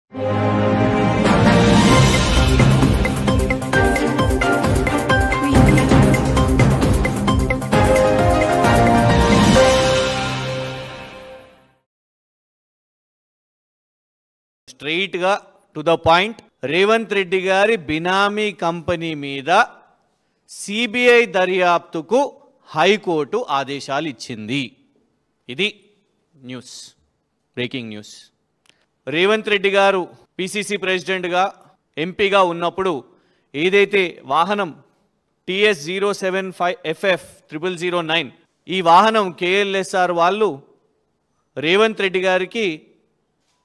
Straight గా to the point, Revanth Reddy గారి బినామీ company మీద సిబిఐ దర్యాప్తుకు హైకోర్టు ఆదేశాలు ఇచ్చింది. ఇది news, breaking news. Revanth Reddy గారు పిసిసి ప్రెసిడెంట్గా ఎంపీగా ఉన్నప్పుడు ఏదైతే వాహనం TS 075FF 0009 ఈ వాహనం KLSR వాళ్ళు రేవంత్ రెడ్డి గారికి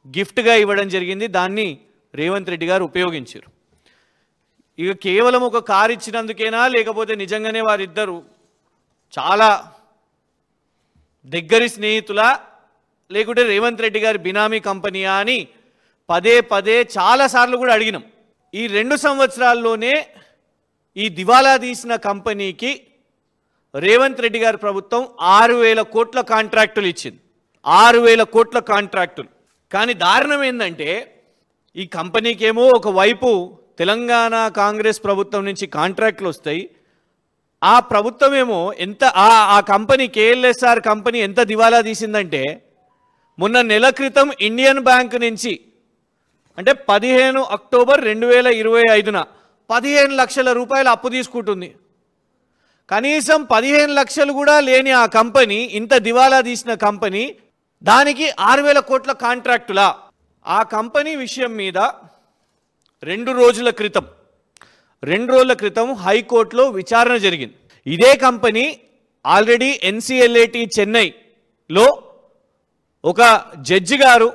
గిఫ్ట్గా ఇవ్వడం జరిగింది. దాన్ని రేవంత్ రెడ్డి గారు ఉపయోగించారు. ఇక కేవలం ఒక కారు ఇచ్చినందుకేనా, లేకపోతే నిజంగానే వారిద్దరు చాలా దగ్గరి స్నేహితులా, లేకుంటే రేవంత్ రెడ్డి గారి బినామీ కంపెనీయా అని పదే పదే చాలాసార్లు కూడా అడిగినాం. ఈ 2 సంవత్సరాల్లోనే ఈ దివాలా తీసిన కంపెనీకి రేవంత్ రెడ్డి గారి ప్రభుత్వం 6,000 కోట్ల కాంట్రాక్టులు ఇచ్చింది. 6,000 కోట్ల కాంట్రాక్టులు. కానీ దారుణం ఏంటంటే ఈ కంపెనీకేమో ఒకవైపు తెలంగాణ కాంగ్రెస్ ప్రభుత్వం నుంచి కాంట్రాక్టులు వస్తాయి, ఆ ప్రభుత్వమేమో ఆ కంపెనీ KLSR కంపెనీ ఎంత దివాలా తీసిందంటే మొన్న నెల క్రితం ఇండియన్ బ్యాంక్ నుంచి అంటే 15 అక్టోబర్ 2025న 15 లక్షల రూపాయలు అప్పు తీసుకుంటుంది. కనీసం 15 లక్షలు కూడా లేని ఆ కంపెనీ, ఇంత దివాలా తీసిన కంపెనీ, దానికి 6,000 కోట్ల కాంట్రాక్టులా? ఆ కంపెనీ విషయం మీద 2 రోజుల క్రితం హైకోర్టులో విచారణ జరిగింది. ఇదే కంపెనీ ఆల్రెడీ NCLAT చెన్నైలో ఒక జడ్జి గారు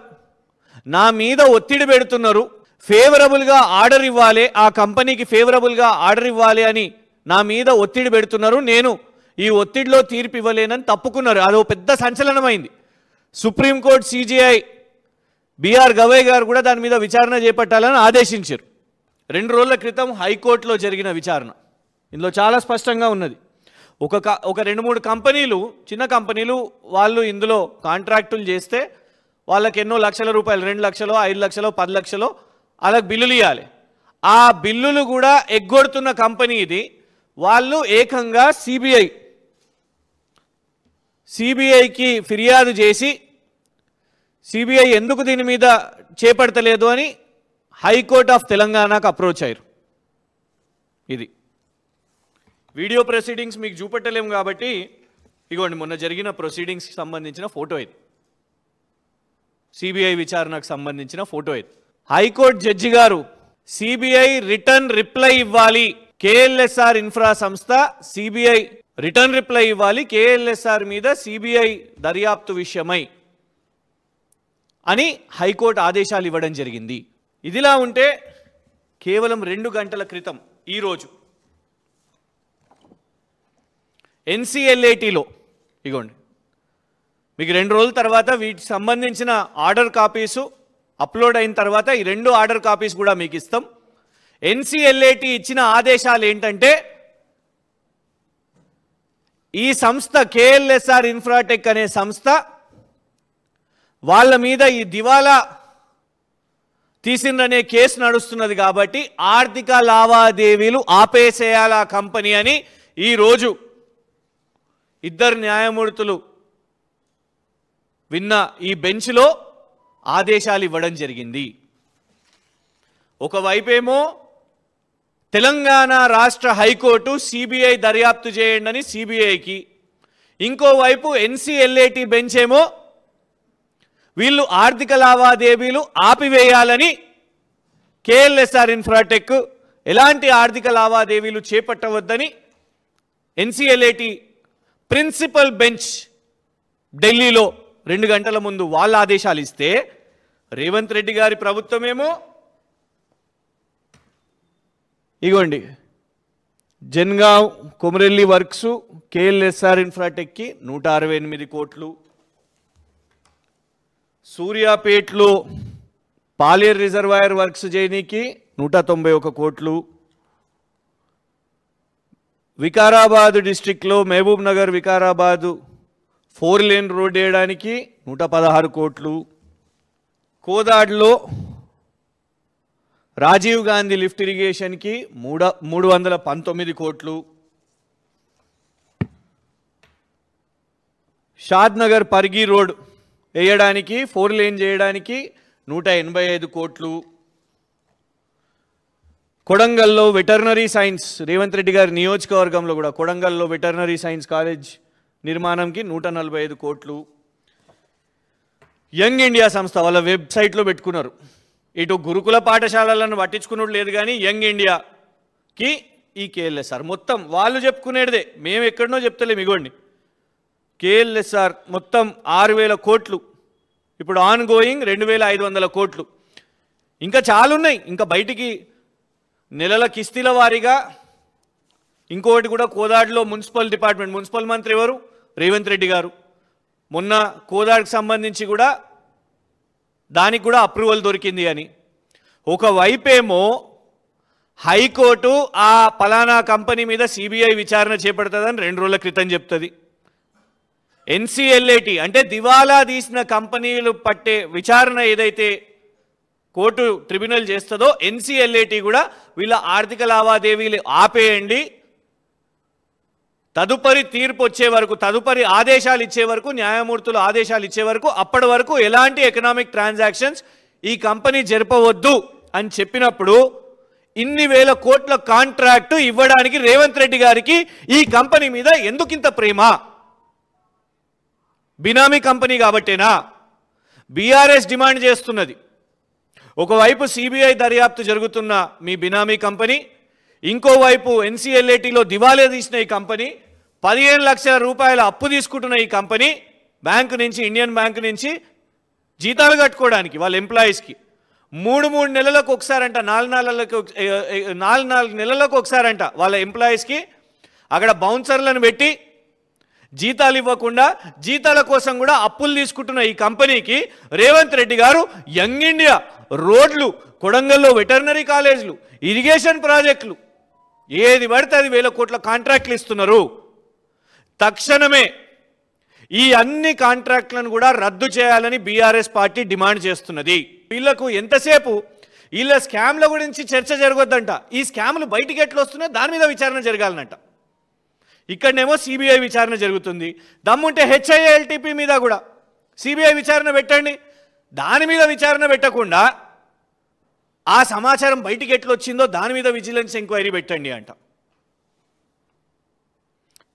నా మీద ఒత్తిడి పెడుతున్నారు, ఫేవరబుల్గా ఆర్డర్ ఇవ్వాలి, ఆ కంపెనీకి ఫేవరబుల్గా ఆర్డర్ ఇవ్వాలి అని నా మీద ఒత్తిడి పెడుతున్నారు, నేను ఈ ఒత్తిడిలో తీర్పు ఇవ్వలేనని తప్పుకున్నారు. అదో పెద్ద సంచలనమైంది. సుప్రీంకోర్టు CJI BR గవై గారు కూడా దాని మీద విచారణ చేపట్టాలని ఆదేశించారు. 2 రోజుల క్రితం హైకోర్టులో జరిగిన విచారణ ఇందులో చాలా స్పష్టంగా ఉన్నది. ఒక 2-3 కంపెనీలు, చిన్న కంపెనీలు, వాళ్ళు ఇందులో కాంట్రాక్టులు చేస్తే వాళ్ళకి ఎన్నో లక్షల రూపాయలు, 2 లక్షలు, 5 లక్షలు, 10 లక్షలు అలా బిల్లులు ఇవ్వాలి. ఆ బిల్లులు కూడా ఎగ్గొడుతున్న కంపెనీ ఇది. వాళ్ళు ఏకంగా సిబిఐకి ఫిర్యాదు చేసి సిబిఐ ఎందుకు దీని మీద చేపడతలేదు అని హైకోర్ట్ ఆఫ్ తెలంగాణకు అప్రోచ్ అయ్యారు. ఇది వీడియో ప్రొసీడింగ్స్ మీకు చూపెట్టలేము కాబట్టి ఇగోండి, మొన్న జరిగిన ప్రొసీడింగ్స్కి సంబంధించిన ఫోటో ఇది, సిబిఐ విచారణకు సంబంధించిన ఫోటో ఇది. హైకోర్టు జడ్జి గారు సిబిఐ రిటర్న్ రిప్లై ఇవ్వాలి, KLSR ఇన్ఫ్రా సంస్థ సిబిఐ రిటర్న్ రిప్లై ఇవ్వాలి KLSR మీద సిబిఐ దర్యాప్తు విషయమై అని హైకోర్టు ఆదేశాలు ఇవ్వడం జరిగింది. ఇదిలా ఉంటే కేవలం 2 గంటల క్రితం ఈరోజు NCLATలో ఇగోండి, మీకు 2 రోజుల తర్వాత వీటికి సంబంధించిన ఆర్డర్ కాపీసు అప్లోడ్ అయిన తర్వాత ఈ 2 ఆర్డర్ కాపీస్ కూడా మీకు ఇస్తాం. NCLAT ఇచ్చిన ఆదేశాలు ఏంటంటే ఈ సంస్థ KLSR ఇన్ఫ్రాటెక్ అనే సంస్థ వాళ్ళ మీద ఈ దివాలా తీసిందనే కేసు నడుస్తున్నది కాబట్టి ఆర్థిక లావాదేవీలు ఆపేసేయాలి ఆ కంపెనీ అని ఈరోజు 2 న్యాయమూర్తులు విన్న ఈ బెంచ్లో ఆదేశాలు ఇవ్వడం జరిగింది. ఒకవైపేమో తెలంగాణ రాష్ట్ర హైకోర్టు సిబిఐ దర్యాప్తు చేయండి అని సిబిఐకి, ఇంకోవైపు NCLAT బెంచ్ ఏమో వీళ్ళు ఆర్థిక లావాదేవీలు ఆపివేయాలని KLSR ఇన్ఫ్రాటెక్ ఎలాంటి ఆర్థిక లావాదేవీలు చేపట్టవద్దని NCLAT ప్రిన్సిపల్ బెంచ్ ఢిల్లీలో 2 గంటల ముందు వాళ్ళ ఆదేశాలు ఇస్తే రేవంత్ రెడ్డి గారి ప్రభుత్వమేమో ఇగోండి జన్గావ్ కొమరెల్లి వర్క్స్ KLSR ఇన్ఫ్రాటెక్కి 168 కోట్లు, సూర్యాపేట్లో పాలేరు రిజర్వాయర్ వర్క్స్ చేయనీకి 191 కోట్లు, వికారాబాద్ డిస్ట్రిక్ట్లో మహబూబ్ నగర్ వికారాబాద్ 4 లేన్ రోడ్ వేయడానికి 116 కోట్లు, కోదాడ్లో రాజీవ్ గాంధీ లిఫ్ట్ ఇరిగేషన్కి 319 కోట్లు, షాద్ నగర్ పరిగి రోడ్ వేయడానికి 4 లేన్ చేయడానికి 185 కోట్లు, కొడంగల్లో వెటర్నరీ సైన్స్ రేవంత్ రెడ్డి గారి నియోజకవర్గంలో కూడా కొడంగల్లో వెటర్నరీ సైన్స్ కాలేజ్ నిర్మాణంకి 145 కోట్లు, యంగ్ ఇండియా సంస్థ వాళ్ళ వెబ్సైట్లో పెట్టుకున్నారు. ఇటు గురుకుల పాఠశాలలను పట్టించుకున్నట్టు లేదు, కానీ యంగ్ ఇండియాకి ఈ కేఎల్ఎస్ఆర్ మొత్తం వాళ్ళు చెప్పుకునేదే, మేము ఎక్కడనో చెప్తలేము. ఇగోండి కేఎల్ఎస్ఆర్ మొత్తం 6,000 కోట్లు, ఇప్పుడు ఆన్ గోయింగ్ 2,500 కోట్లు, ఇంకా చాలా ఉన్నాయి. ఇంకా బయటికి నెలల కిస్తీల వారీగా ఇంకొకటి కూడా కోదాడులో మున్సిపల్ డిపార్ట్మెంట్, మున్సిపల్ మంత్రి ఎవరు? రేవంత్ రెడ్డి గారు. మొన్న కోదాడుకు సంబంధించి కూడా దానికి కూడా అప్రూవల్ దొరికింది అని. ఒకవైపేమో హైకోర్టు ఆ పలానా కంపెనీ మీద సిబిఐ విచారణ చేపడుతుందని 2 రోజుల క్రితం చెప్తుంది. ఎన్సిఎల్ఏటి అంటే దివాలా తీసిన కంపెనీలు పట్టే విచారణ ఏదైతే కోర్టు ట్రిబ్యునల్ చేస్తుందో ఎన్సిఎల్ఏటి కూడా వీళ్ళ ఆర్థిక లావాదేవీలు ఆపేయండి, తదుపరి తీర్పు వచ్చే వరకు, తదుపరి ఆదేశాలు ఇచ్చే వరకు, న్యాయమూర్తులు ఆదేశాలు ఇచ్చే వరకు, అప్పటి వరకు ఎలాంటి ఎకనామిక్ ట్రాన్సాక్షన్స్ ఈ కంపెనీ జరపవద్దు అని చెప్పినప్పుడు ఇన్ని వేల కోట్ల కాంట్రాక్టు ఇవ్వడానికి రేవంత్ రెడ్డి గారికి ఈ కంపెనీ మీద ఎందుకింత ప్రేమ? బినామీ కంపెనీ కాబట్టేనా? బీఆర్ఎస్ డిమాండ్ చేస్తున్నది. ఒకవైపు సిబిఐ దర్యాప్తు జరుగుతున్న మీ బినామీ కంపెనీ, ఇంకోవైపు ఎన్సిఎల్ఏటిలో దివాలా తీసిన ఈ కంపెనీ, 15 లక్షల రూపాయల అప్పు తీసుకుంటున్న ఈ కంపెనీ బ్యాంకు నుంచి, ఇండియన్ బ్యాంకు నుంచి జీతాలు కట్టుకోవడానికి వాళ్ళ ఎంప్లాయీస్కి 3 నెలలకు ఒకసారంట, 4 నెలలకు ఒకసారంట వాళ్ళ ఎంప్లాయీస్కి అక్కడ బౌన్సర్లను పెట్టి జీతాలు ఇవ్వకుండా జీతాల కోసం కూడా అప్పులు తీసుకుంటున్న ఈ కంపెనీకి రేవంత్ రెడ్డి గారు యంగ్ ఇండియా, రోడ్లు, కొడంగల్లో వెటర్నరీ కాలేజీలు, ఇరిగేషన్ ప్రాజెక్టులు, ఏది పడితే అది 1000 కోట్ల కాంట్రాక్టులు ఇస్తున్నారు. తక్షణమే ఈ అన్ని కాంట్రాక్టులను కూడా రద్దు చేయాలని బీఆర్ఎస్ పార్టీ డిమాండ్ చేస్తున్నది. వీళ్లకు ఎంతసేపు వీళ్ళ స్కామ్ల గురించి చర్చ జరగొద్దంట, ఈ స్కామ్లు బయటికి ఎట్లా వస్తున్నాయో దాని మీద విచారణ జరగాలనంట. ఇక్కడనేమో సిబిఐ విచారణ జరుగుతుంది. దమ్ముంటే హెచ్ఐఎల్టీపీ మీద కూడా సిబిఐ విచారణ పెట్టండి. దాని మీద విచారణ పెట్టకుండా ఆ సమాచారం బయటికి ఎట్లా వచ్చిందో దాని మీద విజిలెన్స్ ఎంక్వైరీ పెట్టండి అంట.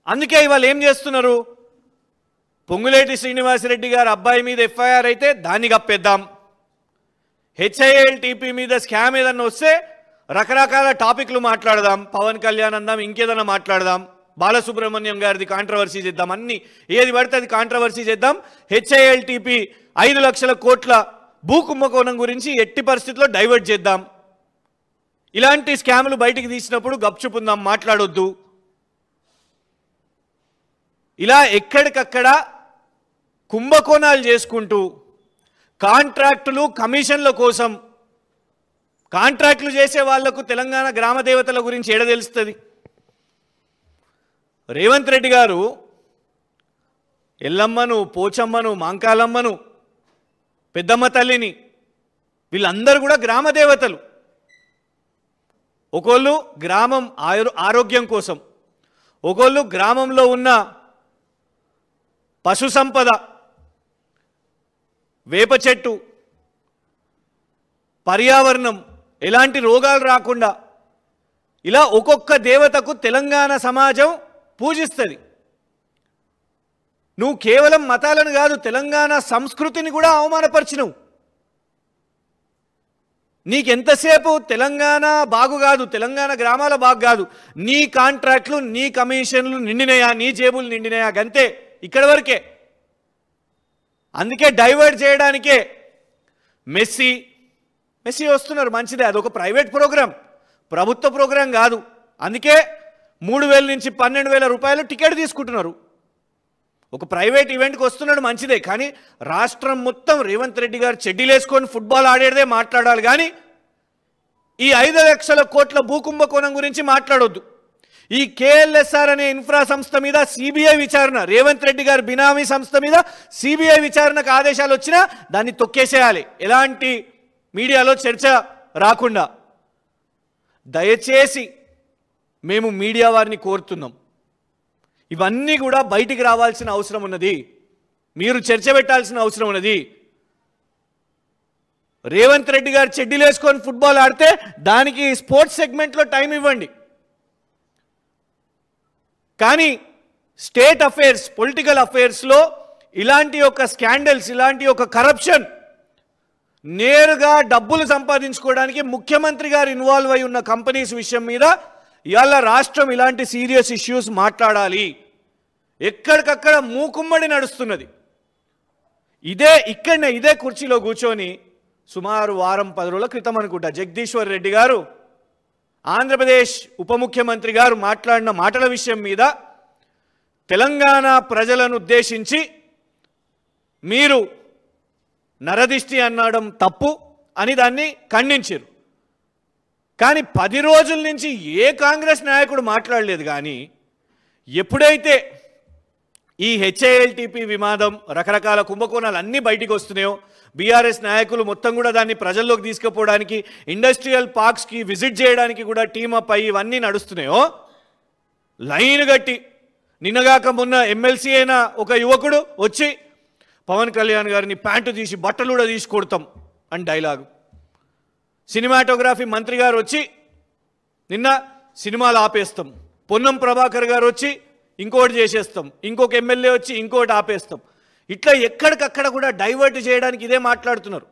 అందుకే ఇవాళ ఏం చేస్తున్నారు? పొంగులేటి శ్రీనివాసరెడ్డి గారు అబ్బాయి మీద ఎఫ్ఐఆర్ అయితే దాన్ని కప్పేద్దాం, హెచ్ఐఎల్టీపీ మీద స్కామ్ ఏదన్నా వస్తే రకరకాల టాపిక్లు మాట్లాడదాం, పవన్ కళ్యాణ్ అందాం, ఇంకేదన్నా మాట్లాడదాం, బాలసుబ్రహ్మణ్యం గారిది కాంట్రవర్సీ చేద్దాం, అన్ని ఏది పడితే అది కాంట్రవర్సీ చేద్దాం. హెచ్ఐఎల్టీపీ 5 లక్షల కోట్ల భూ కుంభకోణం గురించి ఎట్టి పరిస్థితుల్లో డైవర్ట్ చేద్దాం. ఇలాంటి స్కామ్లు బయటికి తీసినప్పుడు గప్చుపుందాం, మాట్లాడొద్దు. ఇలా ఎక్కడికక్కడ కుంభకోణాలు చేసుకుంటూ కాంట్రాక్టులు, కమిషన్ల కోసం కాంట్రాక్టులు చేసే వాళ్లకు తెలంగాణ గ్రామ దేవతల గురించి ఏడ తెలుస్తుంది? రేవంత్ రెడ్డి గారు ఎల్లమ్మను, పోచమ్మను, మాంకాలమ్మను, పెద్దమ్మ తల్లిని, వీళ్ళందరూ కూడా గ్రామ దేవతలు. ఒకళ్ళు గ్రామం ఆరోగ్యం కోసం, ఒకళ్ళు గ్రామంలో ఉన్న పశు సంపద, వేప చెట్టు, పర్యావరణం, ఎలాంటి రోగాలు రాకుండా, ఇలా ఒక్కొక్క దేవతకు తెలంగాణ సమాజం పూజిస్తుంది. నువ్వు కేవలం మతాలను కాదు, తెలంగాణ సంస్కృతిని కూడా అవమానపరిచినవు. నీకెంతసేపు తెలంగాణ బాగు కాదు, తెలంగాణ గ్రామాల బాగు కాదు, నీ కాంట్రాక్ట్లు, నీ కమిషన్లు నిండినాయా, నీ జేబులు నిండినాయా, గంతే, ఇక్కడి వరకే. అందుకే డైవర్ట్ చేయడానికే మెస్సీ వస్తున్నారు. మంచిదే, అదొక ప్రైవేట్ ప్రోగ్రాం, ప్రభుత్వ ప్రోగ్రాం కాదు. అందుకే 3,000 నుంచి 12,000 రూపాయలు టికెట్ తీసుకుంటున్నారు. ఒక ప్రైవేట్ ఈవెంట్కి వస్తున్నాడు, మంచిదే. కానీ రాష్ట్రం మొత్తం రేవంత్ రెడ్డి గారు చెడ్డీలేసుకొని ఫుట్బాల్ ఆడేదే మాట్లాడాలి, కానీ ఈ 5 లక్షల కోట్ల భూకుంభకోణం గురించి మాట్లాడొద్దు. ఈ కేఎల్ఎస్ఆర్ అనే ఇన్ఫ్రా సంస్థ మీద సిబిఐ విచారణ, రేవంత్ రెడ్డి గారు బినామీ సంస్థ మీద సిబిఐ విచారణకు ఆదేశాలు వచ్చినా దాన్ని తొక్కేసేయాలి, ఎలాంటి మీడియాలో చర్చ రాకుండా. దయచేసి మేము మీడియా వారిని కోరుతున్నాం, ఇవన్నీ కూడా బయటికి రావాల్సిన అవసరం ఉన్నది, మీరు చర్చ పెట్టాల్సిన అవసరం ఉన్నది. రేవంత్ రెడ్డి గారు చెడ్డీలు వేసుకొని ఫుట్బాల్ ఆడితే దానికి స్పోర్ట్స్ సెగ్మెంట్లో టైం ఇవ్వండి. కానీ స్టేట్ అఫైర్స్, పొలిటికల్ అఫైర్స్లో ఇలాంటి ఒక స్కాండల్స్, ఇలాంటి ఒక కరప్షన్, నేరుగా డబ్బులు సంపాదించుకోవడానికి ముఖ్యమంత్రి గారు ఇన్వాల్వ్ అయి ఉన్న కంపెనీస్ విషయం మీద ఇవాళ రాష్ట్రం ఇలాంటి సీరియస్ ఇష్యూస్ మాట్లాడాలి. ఎక్కడికక్కడ మూకుమ్మడి నడుస్తున్నది. ఇదే కుర్చీలో కూర్చొని సుమారు వారం 10 రోజుల క్రితం అనుకుంటా జగదీశ్వర్ రెడ్డి గారు, ఆంధ్రప్రదేశ్ ఉప ముఖ్యమంత్రి గారు మాట్లాడిన మాటల విషయం మీద తెలంగాణ ప్రజలను ఉద్దేశించి మీరు నరదిష్టి అనడం తప్పు అని దాన్ని ఖండించారు. కానీ 10 రోజుల నుంచి ఏ కాంగ్రెస్ నాయకుడు మాట్లాడలేదు. కానీ ఎప్పుడైతే ఈ హెచ్ఏఎల్టీపీ వివాదం, రకరకాల కుంభకోణాలు అన్నీ బయటికి వస్తున్నాయో, బీఆర్ఎస్ నాయకులు మొత్తం కూడా దాన్ని ప్రజల్లోకి తీసుకుపోవడానికి, ఇండస్ట్రియల్ పార్క్స్కి విజిట్ చేయడానికి కూడా టీమప్ అయ్యి ఇవన్నీ నడుస్తున్నాయో, లైన్ గట్టి నిన్నగాక మొన్న ఎమ్మెల్సీ అయిన ఒక యువకుడు వచ్చి పవన్ కళ్యాణ్ గారిని ప్యాంటు తీసి బట్టలు కూడా తీసి కొడతాం అని డైలాగు. సినిమాటోగ్రఫీ మంత్రి గారు వచ్చి నిన్న సినిమాలు ఆపేస్తాం, పొన్నం ప్రభాకర్ గారు వచ్చి ఇంకోటి చేసేస్తాం, ఇంకొక ఎమ్మెల్యే వచ్చి ఇంకోటి ఆపేస్తాం. ఇట్లా ఎక్కడికక్కడ కూడా డైవర్ట్ చేయడానికి ఇదే మాట్లాడుతున్నారు.